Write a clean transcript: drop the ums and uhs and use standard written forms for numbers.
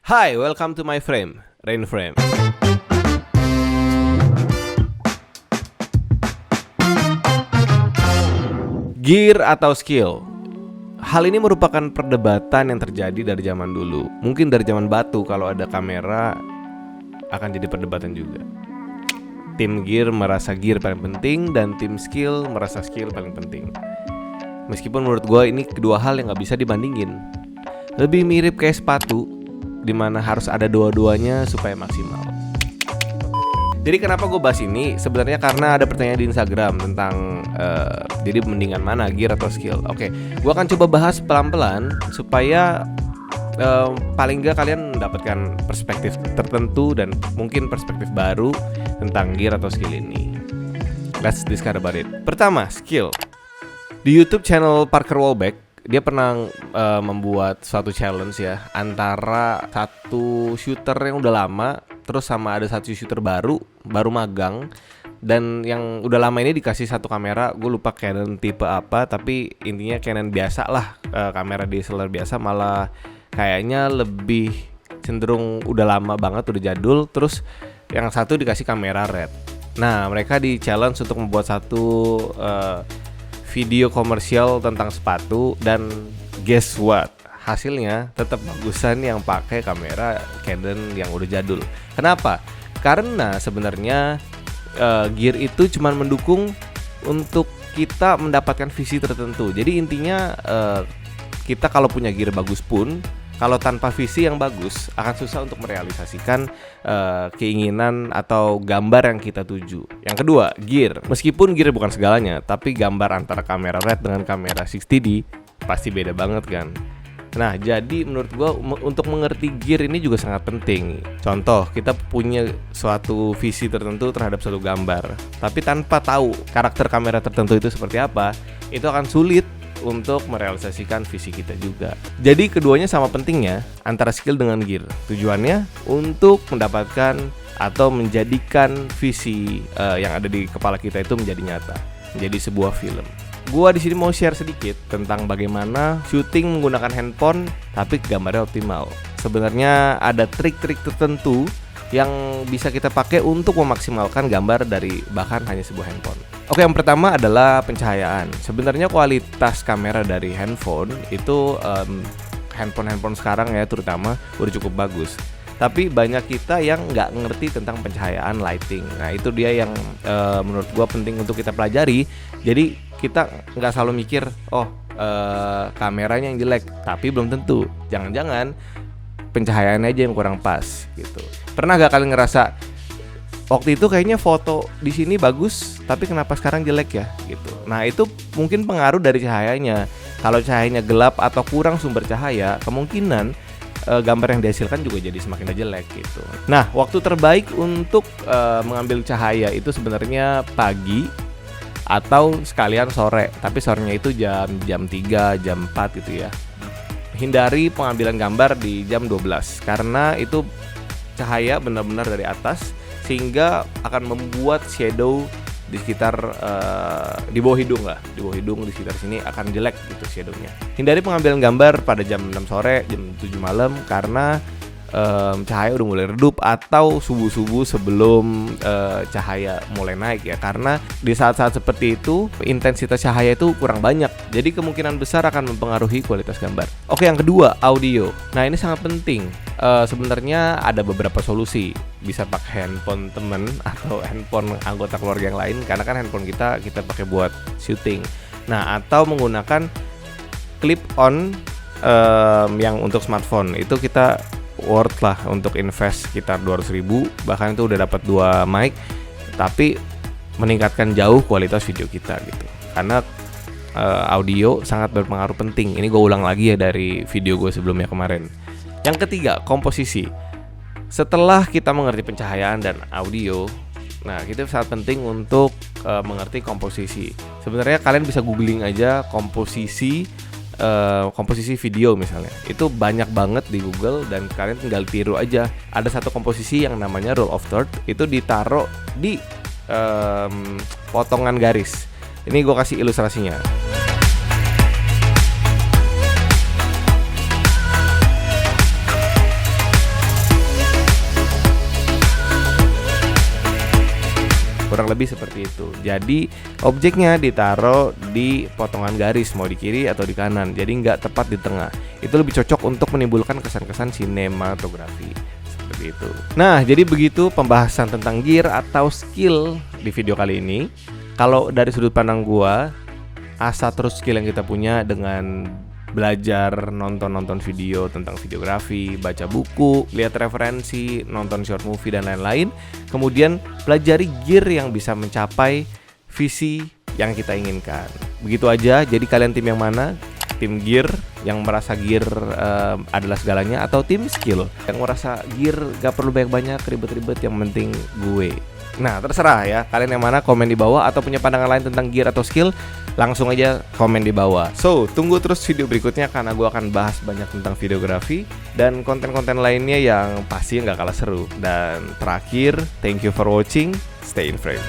Hi, welcome to my frame, Rain Frame. Gear atau skill? Hal ini merupakan perdebatan yang terjadi dari zaman dulu. Mungkin dari zaman batu kalau ada kamera akan jadi perdebatan juga. Tim gear merasa gear paling penting dan tim skill merasa skill paling penting. Meskipun menurut gue ini kedua hal yang gak bisa dibandingin. Lebih mirip kayak sepatu, dimana harus ada dua-duanya supaya maksimal. Jadi kenapa gue bahas ini? Sebenarnya karena ada pertanyaan di Instagram tentang jadi mendingan mana, gear atau skill. Oke, gue akan coba bahas pelan-pelan supaya paling gak kalian mendapatkan perspektif tertentu dan mungkin perspektif baru tentang gear atau skill ini. Let's discuss about it. Pertama, skill. Di YouTube channel Parker Walbeck, dia pernah membuat suatu challenge ya, antara satu shooter yang udah lama terus sama ada satu shooter baru magang. Dan yang udah lama ini dikasih satu kamera, gue lupa Canon tipe apa, tapi intinya Canon biasa lah, kamera DSLR biasa, malah kayaknya lebih cenderung udah lama banget, udah jadul. Terus yang satu dikasih kamera red. Nah, mereka di challenge untuk membuat satu video komersial tentang sepatu, dan guess what? Hasilnya tetap bagusan yang pakai kamera Canon yang udah jadul. Kenapa? Karena sebenarnya gear itu cuma mendukung untuk kita mendapatkan visi tertentu. Jadi intinya kita kalau punya gear bagus pun, kalau tanpa visi yang bagus akan susah untuk merealisasikan keinginan atau gambar yang kita tuju. Yang kedua, gear. Meskipun gear bukan segalanya, tapi gambar antara kamera red dengan kamera 60D pasti beda banget kan. Nah, jadi menurut gua untuk mengerti gear ini juga sangat penting. Contoh, kita punya suatu visi tertentu terhadap suatu gambar, tapi tanpa tahu karakter kamera tertentu itu seperti apa, itu akan sulit untuk merealisasikan visi kita juga. Jadi keduanya sama pentingnya antara skill dengan gear. Tujuannya untuk mendapatkan atau menjadikan visi yang ada di kepala kita itu menjadi nyata, menjadi sebuah film. Gua di sini mau share sedikit tentang bagaimana syuting menggunakan handphone tapi gambarnya optimal. Sebenarnya ada trik-trik tertentu yang bisa kita pakai untuk memaksimalkan gambar dari bahkan hanya sebuah handphone. Oke, yang pertama adalah pencahayaan. Sebenarnya kualitas kamera dari handphone itu handphone sekarang ya terutama udah cukup bagus. Tapi banyak kita yang nggak ngerti tentang pencahayaan, lighting. Nah, itu dia yang menurut gua penting untuk kita pelajari. Jadi kita nggak selalu mikir kameranya yang jelek, tapi belum tentu. Jangan-jangan pencahayaannya aja yang kurang pas gitu. Pernah gak kalian ngerasa waktu itu kayaknya foto di sini bagus, tapi kenapa sekarang jelek ya gitu. Nah, itu mungkin pengaruh dari cahayanya. Kalau cahayanya gelap atau kurang sumber cahaya, kemungkinan gambar yang dihasilkan juga jadi semakin jelek gitu. Nah, waktu terbaik untuk mengambil cahaya itu sebenarnya pagi atau sekalian sore. Tapi sorenya itu jam 3, jam 4 gitu ya. Hindari pengambilan gambar di jam 12 karena itu cahaya benar-benar dari atas, sehingga akan membuat shadow di sekitar di bawah hidung lah, di bawah hidung di sekitar sini akan jelek gitu shadownya. Hindari pengambilan gambar pada jam 6 sore, jam 7 malam karena cahaya udah mulai redup, atau subuh-subuh sebelum cahaya mulai naik ya, karena di saat-saat seperti itu intensitas cahaya itu kurang banyak, jadi kemungkinan besar akan mempengaruhi kualitas gambar. Oke, yang kedua, audio. Nah, ini sangat penting. Sebenarnya ada beberapa solusi. Bisa pakai handphone temen atau handphone anggota keluarga yang lain, karena kan handphone kita pakai buat syuting. Nah, atau menggunakan clip on yang untuk smartphone. Itu kita worth lah untuk invest sekitar 200.000, bahkan itu udah dapat 2 mic, tapi meningkatkan jauh kualitas video kita gitu. Karena audio sangat berpengaruh penting. Ini gue ulang lagi ya dari video gue sebelumnya kemarin. Yang ketiga, komposisi. Setelah kita mengerti pencahayaan dan audio, nah itu sangat penting untuk mengerti komposisi. Sebenarnya kalian bisa googling aja komposisi video misalnya. Itu banyak banget di Google dan kalian tinggal tiru aja. Ada satu komposisi yang namanya rule of third, itu ditaruh di potongan garis. Ini gue kasih ilustrasinya. kurang lebih seperti itu. Jadi objeknya ditaruh di potongan garis, mau di kiri atau di kanan, jadi nggak tepat di tengah. Itu lebih cocok untuk menimbulkan kesan-kesan sinematografi seperti itu. Nah, jadi begitu pembahasan tentang gear atau skill di video kali ini. Kalau dari sudut pandang gua, asah terus skill yang kita punya dengan belajar, nonton video tentang videografi, baca buku, lihat referensi, nonton short movie dan lain-lain. Kemudian pelajari gear yang bisa mencapai visi yang kita inginkan. Begitu aja. Jadi kalian tim yang mana? Tim gear yang merasa gear adalah segalanya, atau tim skill yang merasa gear gak perlu banyak-banyak, ribet-ribet, yang penting gue. Nah, terserah ya, kalian yang mana, komen di bawah, atau punya pandangan lain tentang gear atau skill, langsung aja komen di bawah. So, tunggu terus video berikutnya karena gue akan bahas banyak tentang videografi dan konten-konten lainnya yang pasti nggak kalah seru. Dan terakhir, thank you for watching, stay in frame.